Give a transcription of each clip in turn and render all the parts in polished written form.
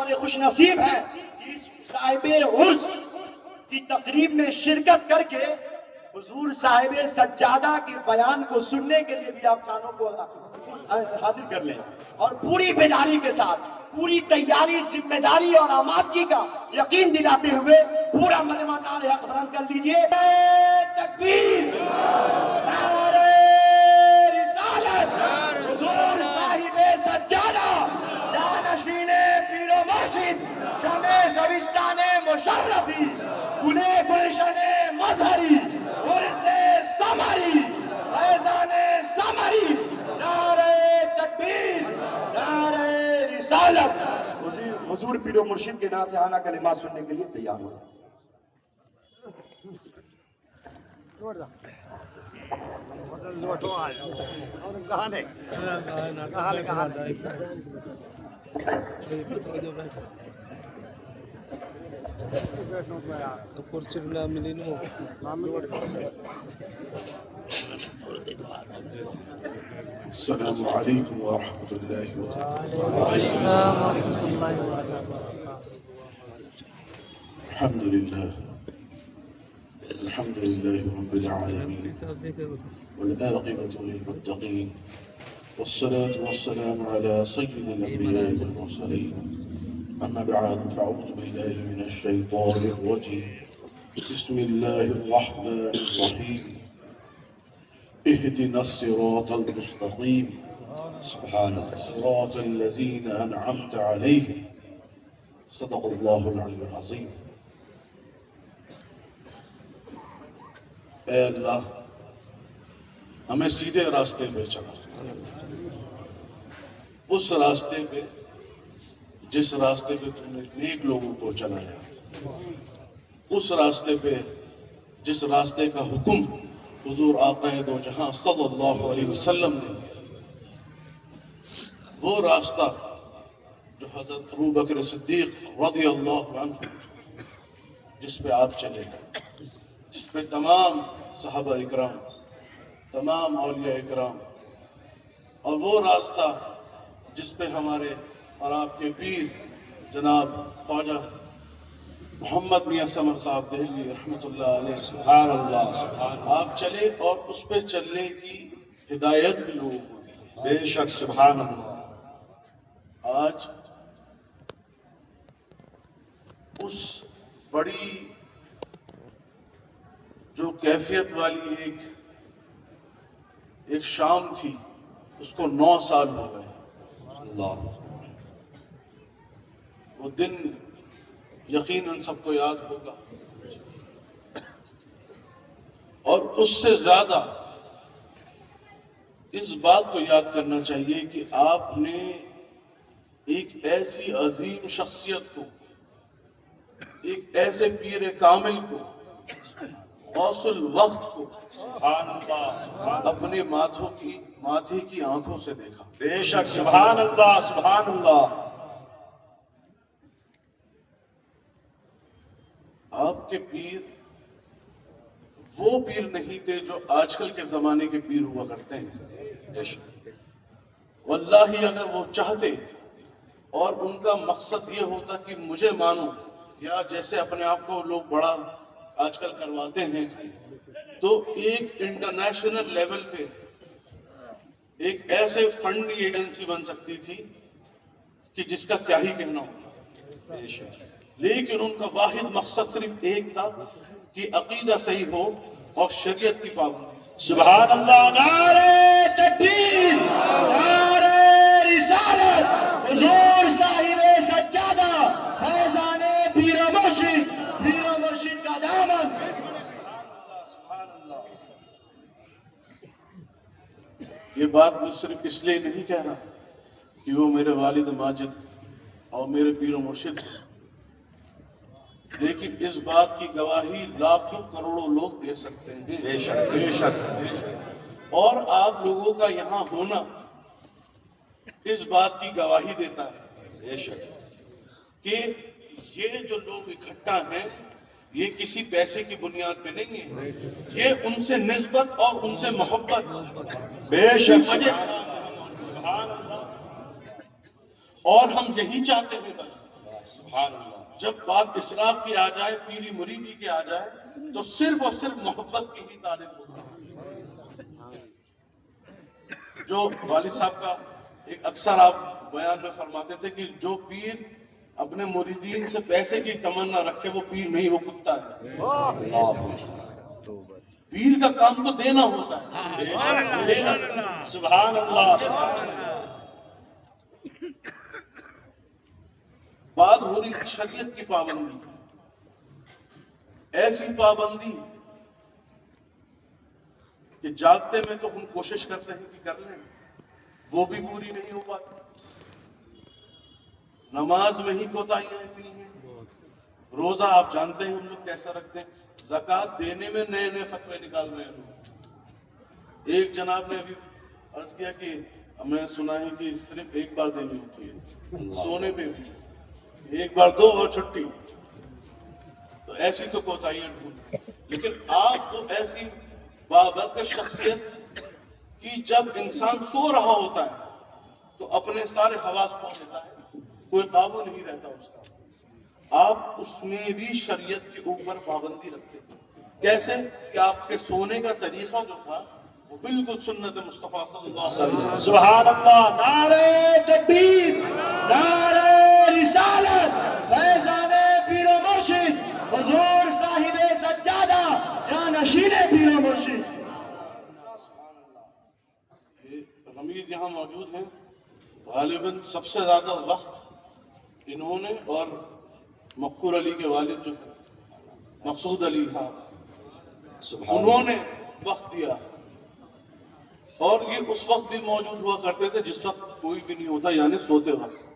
بڑے خوش نصیب ہیں کہ اس صاحب عرس کی تقریب میں شرکت کر کے حضور صاحب سجادہ کے بیان کو سننے کے لیے بھی آپ کانوں کو حاضر کر لیں اور پوری بیداری کے ساتھ پوری تیاری ذمہ داری اور آمادگی کا یقین دلاتے ہوئے پورا ملمہ نعرہ حق بلند کر لیجئے تکبیر نعرہ رسالت حضور صاحب سجادہ جانشین پیر و مرشد شمع شبستان مشرفی گلے گلشن مظہری عرس ثمری فیضان ثمری نعرہ تکبیر نعرہ رسالت حضور پیر و مرشد کے ناصحانہ کلمات سننے کے لیے تیار ہو السلام علیکم ورحمۃ اللہ وبرکاتہ. الحمد لله رب العالمين والعاقبة للمتقين والصلاة والسلام على سيد الأنبياء والمرسلين أما بعد فأعوذ بالله من الشيطان الرجيم بسم الله الرحمن الرحيم اهدنا الصراط المستقيم صراط الذين أنعمت عليهم صدق الله العلي العظيم. اے اللہ ہمیں سیدھے راستے پہ چلا، اس راستے پہ جس راستے پہ تم نے نیک لوگوں کو چلایا، اس راستے پہ جس راستے کا حکم حضور آقا دو جہاں صلی اللہ علیہ وسلم نے دیا، وہ راستہ جو حضرت ابو بکر صدیق رضی اللہ عنہ جس پہ آپ چلے، جس پہ تمام صحابہ اکرام، تمام اولیاء اکرام، اور وہ راستہ جس پہ ہمارے اور آپ کے پیر جناب خواجہ محمد میاں سمر صاحب دہلوی رحمۃ اللہ علیہ سبحان اللہ سبحان آپ چلے، اور اس پہ چلنے کی ہدایت بھی لوگوں کو دی. بے شک سبحان اللہ. آج اس بڑی جو کیفیت والی ایک شام تھی، اس کو 9 سال ہو گئے. اللہ وہ دن یقیناً سب کو یاد ہوگا، اور اس سے زیادہ اس بات کو یاد کرنا چاہیے کہ آپ نے ایک ایسی عظیم شخصیت کو، ایک ایسے پیر کامل کو، غوث الوقت کو اپنے ماتھے کی آنکھوں سے دیکھا. بے شک سبحان اللہ سبحان اللہ. آپ کے پیر وہ پیر نہیں تھے جو آج کل کے زمانے کے پیر ہوا کرتے ہیں. واللہ اگر وہ چاہتے اور ان کا مقصد یہ ہوتا کہ مجھے مانو، یا جیسے اپنے آپ کو لوگ بڑا آج کل کرواتے ہیں، تو ایک انٹرنیشنل لیول پہ ایک ایسے فنڈنگ ایجنسی بن سکتی تھی کہ جس کا کیا ہی کہنا ہوتا. لیکن ان کا واحد مقصد صرف ایک تھا کہ عقیدہ صحیح ہو اور شریعت کی پابندی. سبحان اللہ. نعرہ تکبیر نعرہ رسالت حضور صاحب سجادہ فیضان پیر و مرشد کا دامن. یہ بات میں صرف اس لیے نہیں کہہ رہا کہ وہ میرے والد ماجد اور میرے پیر و مرشد، لیکن اس بات کی گواہی لاکھوں کروڑوں لوگ دے سکتے ہیں. بے شک بے شک. اور آپ لوگوں کا یہاں ہونا اس بات کی گواہی دیتا ہے بے شک کہ یہ جو لوگ اکٹھا ہیں یہ کسی پیسے کی بنیاد پہ نہیں ہے، یہ ان سے نسبت اور ان سے محبت بے شک سبحان اللہ. اور ہم یہی چاہتے ہیں بس سبحان اللہ. جب بات اسراف کی آ جائے، پیری مریدی کی آ جائے، تو صرف اور صرف محبت کی ہی تعریف ہوتی ہے. جو والد صاحب کا ایک اکثر آپ بیان میں فرماتے تھے کہ جو پیر اپنے مریدین سے پیسے کی تمنا رکھے وہ پیر نہیں، وہ کتا ہے. پیر کا کام تو دینا ہوتا ہے. سبحان اللہ. سبحان اللہ. بات ہو رہی تھی شریعت کی پابندی کی. ایسی پابندی کہ جاگتے میں تو ہم کوشش کرتے ہیں کہ کر لیں، وہ بھی پوری نہیں ہو پاتی. نماز میں ہی کوتاہیاں اتنی ہیں. روزہ آپ جانتے ہیں ہم لوگ کیسا رکھتے ہیں. زکوٰۃ دینے میں نئے نئے فتوے نکال رہے ہیں. ایک جناب نے ابھی عرض کیا کہ ہمیں سنا ہے کہ صرف ایک بار دینی ہوتی ہے، سونے پہ بھی ایک بار دو اور چھٹی. تو ایسی تو کوتاہیاں ڈھونڈ. لیکن آپ کو ایسی بابرکت شخصیت کہ جب انسان سو رہا ہوتا ہے تو اپنے سارے حواس کھو دیتا ہے، کوئی قابو نہیں رہتا اس کا. آپ اس میں بھی شریعت کے اوپر پابندی رکھتے ہیں. کیسے کہ آپ کے سونے کا طریقہ جو تھا وہ بالکل سنت مصطفیٰ صلی اللہ علیہ وسلم. سبحان اللہ. نعرہ تکبیر، نعرہ رسالت، فیضان پیر و مرشد حضور صاحب سجادہ جانشین پیر و مرشد. یہ رمیز یہاں موجود ہیں. غالباً سب سے زیادہ وقت انہوں نے اور مغفور علی کے والد جو ہیں مقصود علی صاحب، انہوں نے وقت دیا. اور یہ اس وقت بھی موجود ہوا کرتے تھے جس وقت کوئی بھی نہیں ہوتا، یعنی سوتے وقت.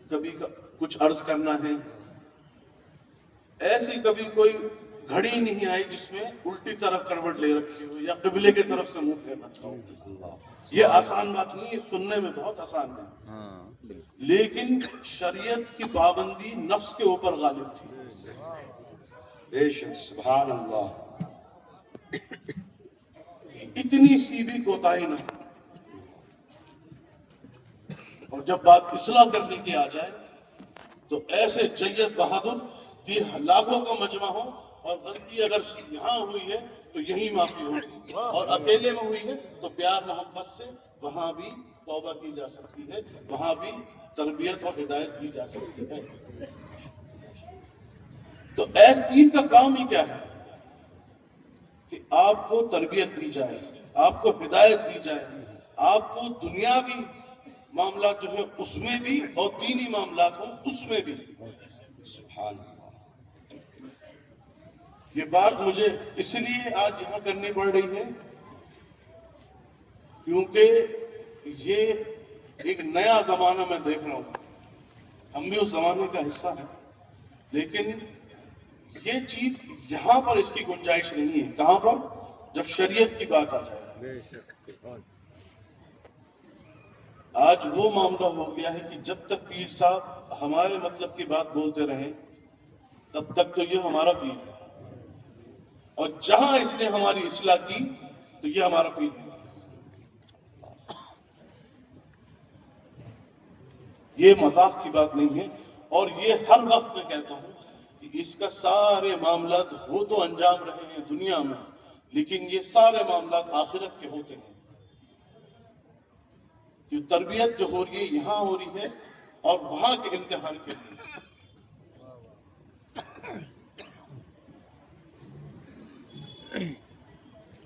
کبھی کچھ عرض کرنا ہے، ایسی کبھی کوئی گھڑی نہیں آئی جس میں الٹی طرف کروٹ لے رکھی ہو یا قبلے کی طرف سے منہ پھیر رکھا ہو. یہ آسان بات نہیں ہے، سننے میں بہت آسان ہے، لیکن شریعت کی پابندی نفس کے اوپر غالب تھی. بے شک. سبحان اللہ. اتنی سی بھی کوتاہی نہ ہو. اور جب بات اصلاح کرنے کی آ جائے تو ایسے جید بہادر کہ لاکھوں کا مجمع ہو اور غلطی اگر یہاں ہوئی ہے تو یہی معافی ہوگی، اور اکیلے میں ہوئی ہے تو پیار محبت سے وہاں بھی توبہ کی جا سکتی ہے، وہاں بھی تربیت اور ہدایت کی جا سکتی ہے. تو ایک پیر کا کام ہی کیا ہے کہ آپ کو تربیت دی جائے، آپ کو ہدایت دی جائے، آپ کو دنیاوی معاملات جو ہے اس میں بھی اور دینی معاملات ہوں اس میں بھی. سبحان اللہ. یہ بات مجھے اس لیے آج یہاں کرنی پڑ رہی ہے کیونکہ یہ ایک نیا زمانہ میں دیکھ رہا ہوں. ہم بھی اس زمانے کا حصہ ہیں، لیکن یہ چیز یہاں پر اس کی گنجائش نہیں ہے. کہاں پر؟ جب شریعت کی بات آ جائے. آج وہ معاملہ ہو گیا ہے کہ جب تک پیر صاحب ہمارے مطلب کی بات بولتے رہیں تب تک تو یہ ہمارا پیر ہے، اور جہاں اس نے ہماری اصلاح کی تو یہ ہمارا پیر ہے. یہ مذاق کی بات نہیں ہے، اور یہ ہر وقت میں کہتا ہوں کہ اس کا سارے معاملات ہو تو انجام رہے ہیں دنیا میں، لیکن یہ سارے معاملات آخرت کے ہوتے ہیں. یہ تربیت جو ہو رہی ہے یہاں ہو رہی ہے اور وہاں کے امتحان کے لیے.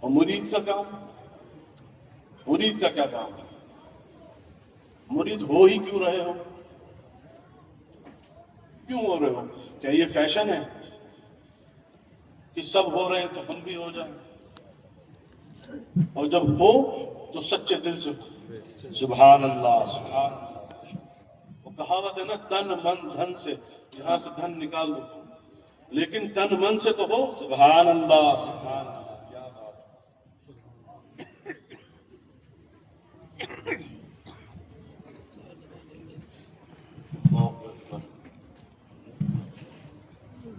اور مرید کا کام، مرید کا کیا کام ہے؟ مرید ہو ہی کیوں رہے ہو؟ کیوں ہو رہے ہو؟ کیا یہ فیشن ہے کہ سب ہو رہے ہیں تو ہم بھی ہو جائیں؟ اور جب ہو تو سچے دل سے ہو. سبحان اللہ. سبحان اللہ. وہ کہاوت ہے نا، تن من دھن سے، یہاں سے دھن نکال دو لیکن تن من سے تو ہو. سبحان اللہ. سبحان اللہ. کیا بات.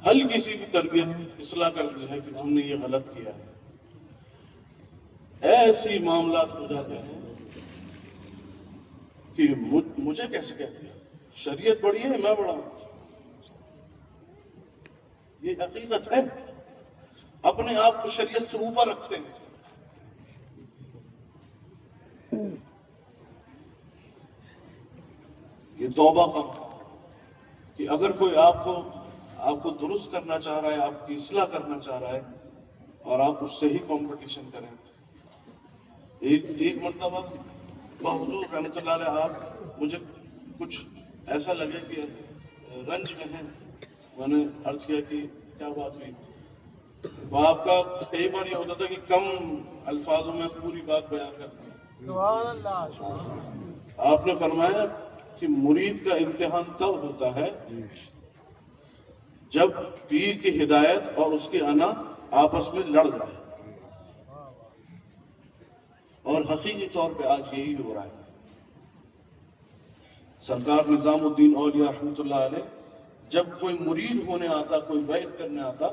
ہلکی سی بھی تربیت اصلاح کر دی ہے کہ تم نے یہ غلط کیا ہے، ایسی معاملات ہو جاتے ہیں کہ مجھے کیسے کہتے ہیں؟ شریعت بڑی ہے میں بڑا ہوں. یہ حقیقت ہے. اپنے آپ کو شریعت سے اوپر رکھتے ہیں. یہ توبہ کا کہ اگر کوئی آپ کو درست کرنا چاہ رہا ہے، آپ کی اصلاح کرنا چاہ رہا ہے، اور آپ اس سے ہی کمپٹیشن کریں. ایک مرتبہ حضور رحمۃ اللہ علیہ آپ مجھے کچھ ایسا لگے کہ رنج میں ہیں. میں نے عرض کیا کہ کیا بات ہوئی. وہ آپ کا کئی بار یہ ہوتا تھا کہ کم الفاظوں میں پوری بات بیان کرتے ہیں. آپ نے فرمایا کہ مرید کا امتحان تب ہوتا ہے جب پیر کی ہدایت اور اس کی انا آپس میں لڑ جائے. اور حقیقی طور پہ آج یہی ہو رہا ہے. سرکار نظام الدین اولیاء رحمۃ اللہ علیہ جب کوئی مرید ہونے آتا، کوئی بیعت کرنے آتا،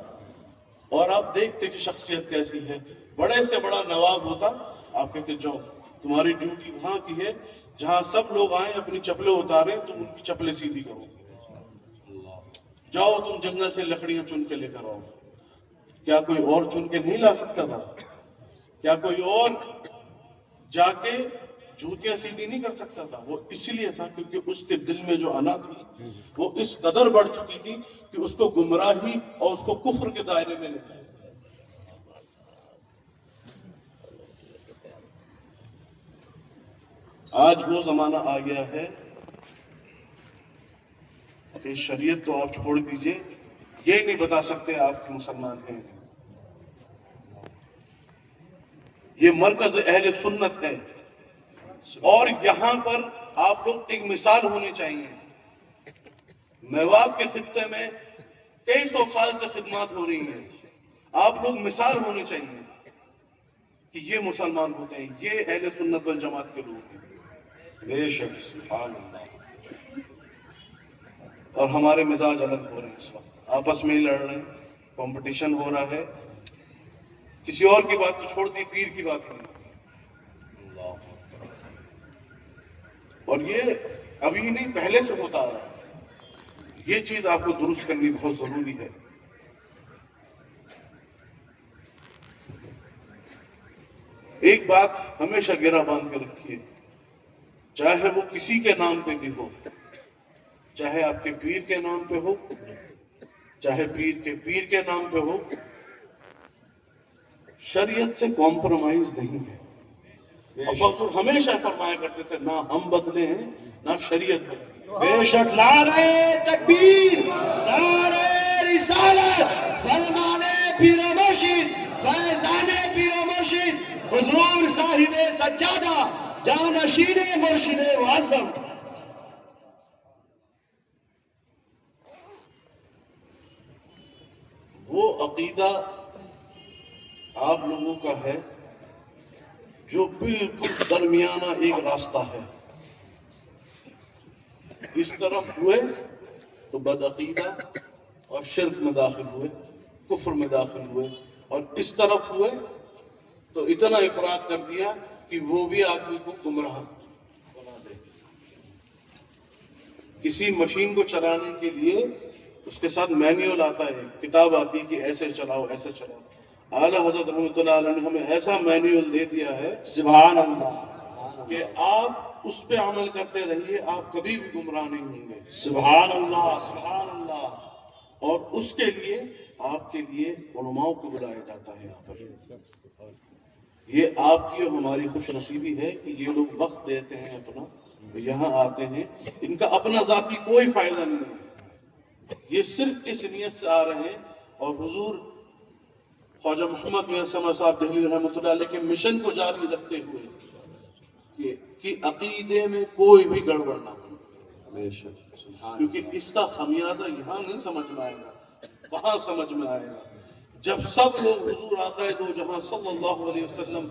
اور آپ دیکھتے کہ شخصیت کیسی ہے، بڑے سے بڑا نواب ہوتا، آپ کہتے جاؤ تمہاری ڈیوٹی وہاں کی ہے جہاں سب لوگ آئیں اپنی چپلیں اتاریں، تم ان کی چپلیں سیدھی کرو. جاؤ تم جنگل سے لکڑیاں چن کے لے کر آؤ. کیا کوئی اور چن کے نہیں لا سکتا تھا؟ کیا کوئی اور جا کے جوتیاں سیدھی نہیں کر سکتا تھا؟ وہ اس لیے تھا کیونکہ اس کے دل میں جو انا تھی وہ اس قدر بڑھ چکی تھی کہ اس کو گمراہی اور اس کو کفر کے دائرے میں لے گئے. آج وہ زمانہ آ گیا ہے کہ شریعت تو آپ چھوڑ دیجئے، یہ نہیں بتا سکتے آپ مسلمان ہیں. یہ مرکز اہل سنت ہے، اور یہاں پر آپ لوگ ایک مثال ہونے چاہیے. میوات کے خطے میں کئی سو سال سے خدمات ہو رہی ہیں. آپ لوگ مثال ہونے چاہیے کہ یہ مسلمان ہوتے ہیں، یہ اہل سنت والجماعت کے لوگ ہیں. بے شک سبحان اللہ. اور ہمارے مزاج الگ ہو رہے ہیں. اس وقت آپس میں ہی لڑ رہے ہیں، کمپٹیشن ہو رہا ہے. کسی اور کی بات تو چھوڑ دی، پیر کی بات نہیں. اور یہ ابھی نہیں، پہلے سے ہوتا آ رہا ہے. یہ چیز آپ کو درست کرنی بہت ضروری ہے. ایک بات ہمیشہ گرہ باندھ کے رکھیے، چاہے وہ کسی کے نام پہ بھی ہو، چاہے آپ کے پیر کے نام پہ ہو، چاہے پیر کے نام پہ ہو، شریعت سے کمپرومائز نہیں ہے. حضور ہمیشہ فرمایا کرتے تھے نہ ہم بدلے ہیں نہ شریعت بدلے. بے شک نعرہ تکبیر، نعرہ رسالت، فرمان پیر و مرشد، فیضان پیر و مرشد، حضور صاحب سجادہ، جانشین مرشد اعظم. وہ عقیدہ آپ لوگوں کا ہے جو بالکل درمیانہ ایک راستہ ہے. اس طرف ہوئے تو بدعقیدہ اور شرک میں داخل ہوئے، کفر میں داخل ہوئے، اور اس طرف ہوئے تو اتنا افراط کر دیا کہ وہ بھی آدمی کو گمراہ بنا دے. کسی مشین کو چلانے کے لیے اس کے ساتھ مینیول آتا ہے، کتاب آتی ہے کہ ایسے چلاؤ ایسے چلاؤ. اعلیٰ حضرت رحمۃ اللہ علیہ نے ہمیں ایسا مینیول دے دیا ہے سبحان اللہ، کہ آپ اس پہ عمل کرتے رہیے، آپ کبھی بھی گمراہ نہیں ہوں گے. سبحان اللہ، سبحان اللہ. اور اس کے لیے آپ کے لیے علماء کو بلایا جاتا ہے. یہاں پر یہ آپ کی اور ہماری خوش نصیبی ہے کہ یہ لوگ وقت دیتے ہیں اپنا، یہاں آتے ہیں. ان کا اپنا ذاتی کوئی فائدہ نہیں ہے، یہ صرف اس نیت سے آ رہے ہیں. اور حضور خواجہ محمد میاں سمر صاحب دہلوی رحمۃ اللہ علیہ کے مشن کو جاری رکھتے ہوئے کہ عقیدے میں کوئی بھی گڑبڑ نہ ہو. بے شک سبحان کیونکہ اس کا خمیازہ یہاں نہیں سمجھ میں آئے گا، وہاں سمجھ میں آئے گا جب سب لوگ حضور آقا دو جہاں صلی اللہ علیہ وسلم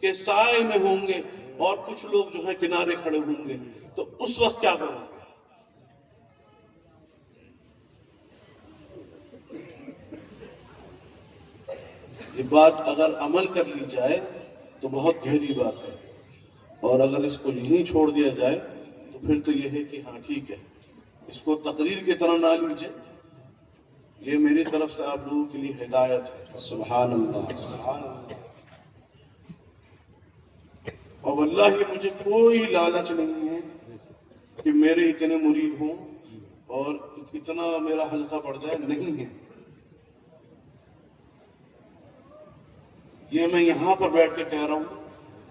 کے سائے میں ہوں گے اور کچھ لوگ جو ہے کنارے کھڑے ہوں گے. تو اس وقت کیا کرو گے؟ یہ بات اگر عمل کر لی جائے تو بہت گہری بات ہے، اور اگر اس کو یہیں چھوڑ دیا جائے تو پھر تو یہ ہے کہ ہاں ٹھیک ہے، اس کو تقریر کی طرح نہ لیجیے، یہ میری طرف سے آپ لوگوں کے لیے ہدایت ہے. سبحان اللہ سبحان اللہ. اور واللہ مجھے کوئی لالچ نہیں ہے کہ میرے اتنے مرید ہوں اور اتنا میرا حلقہ بڑھ جائے، نہیں ہے. یہ میں یہاں پر بیٹھ کے کہہ رہا ہوں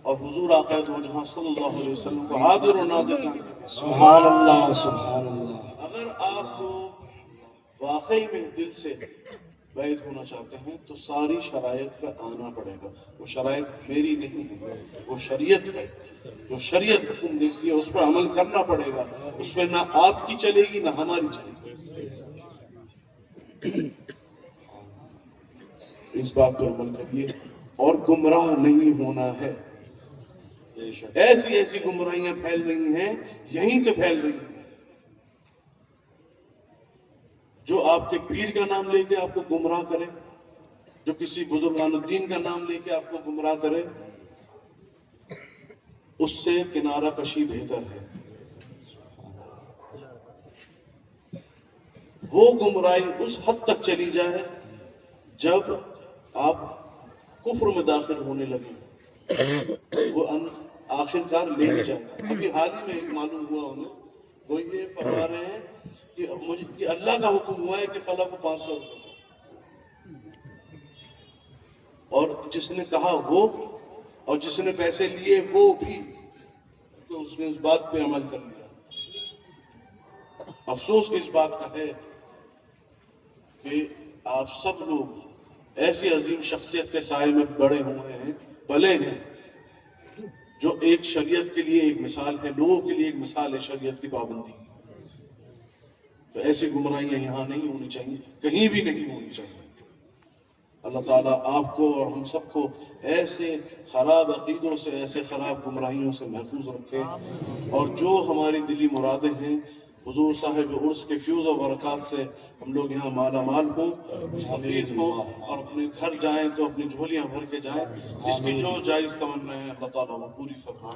اور حضور آقا دو جہاں صلی اللہ علیہ وسلم کو حاضر و ناظر جان کے. سبحان اللہ سبحان اللہ. اگر آپ کو واقعی میں دل سے بیعت ہونا چاہتے ہیں تو ساری شرائط پہ آنا پڑے گا. وہ شرائط میری نہیں ہے، وہ شریعت ہے. جو شریعت حکم دیتی ہے اس پر عمل کرنا پڑے گا. اس میں نہ آپ کی چلے گی نہ ہماری چلے گی. اس بات پہ عمل کریے اور گمراہ نہیں ہونا ہے. ایسی ایسی گمراہیاں پھیل رہی ہیں، یہیں سے پھیل رہی ہیں. جو آپ کے پیر کا نام لے کے آپ کو گمراہ کرے، جو کسی بزرگان الدین کا نام لے کے آپ کو گمراہ کرے، اس سے کنارہ کشی بہتر ہے. وہ گمراہی اس حد تک چلی جائے جب آپ کفر میں داخل ہونے لگے، وہ آخر کار لے ہی جائے گا. ابھی حال ہی میں ایک معلوم ہوا انہیں، وہ یہ فرما رہے ہیں کہ مجھے کہ اللہ کا حکم ہوا ہے کہ فلاں کو 500 روپے، اور جس نے کہا وہ اور جس نے پیسے لیے وہ بھی، تو اس نے اس بات پہ عمل کر لیا. افسوس اس بات کا ہے کہ آپ سب لوگ ایسی عظیم شخصیت کے سائے میں بڑے ہوئے ہیں، بلے ہیں، جو ایک شریعت کے لیے ایک مثال ہے، لوگوں کے لیے ایک مثال ہے شریعت کی پابندی. تو ایسی گمراہیاں یہاں نہیں ہونی چاہیے، کہیں بھی نہیں ہونی چاہیے. اللہ تعالیٰ آپ کو اور ہم سب کو ایسے خراب عقیدوں سے، ایسے خراب گمراہیوں سے محفوظ رکھے، اور جو ہماری دلی مرادیں ہیں حضور صاحب عرس کے فیوز و برکات سے ہم لوگ یہاں مالا مال ہوں، مستفید ہوں، اور اپنے گھر جائیں تو اپنی جھولیاں بھر کے جائیں. جس کی جو جائز تمنا ہے اللہ تعالیٰ وہ پوری فرمائے.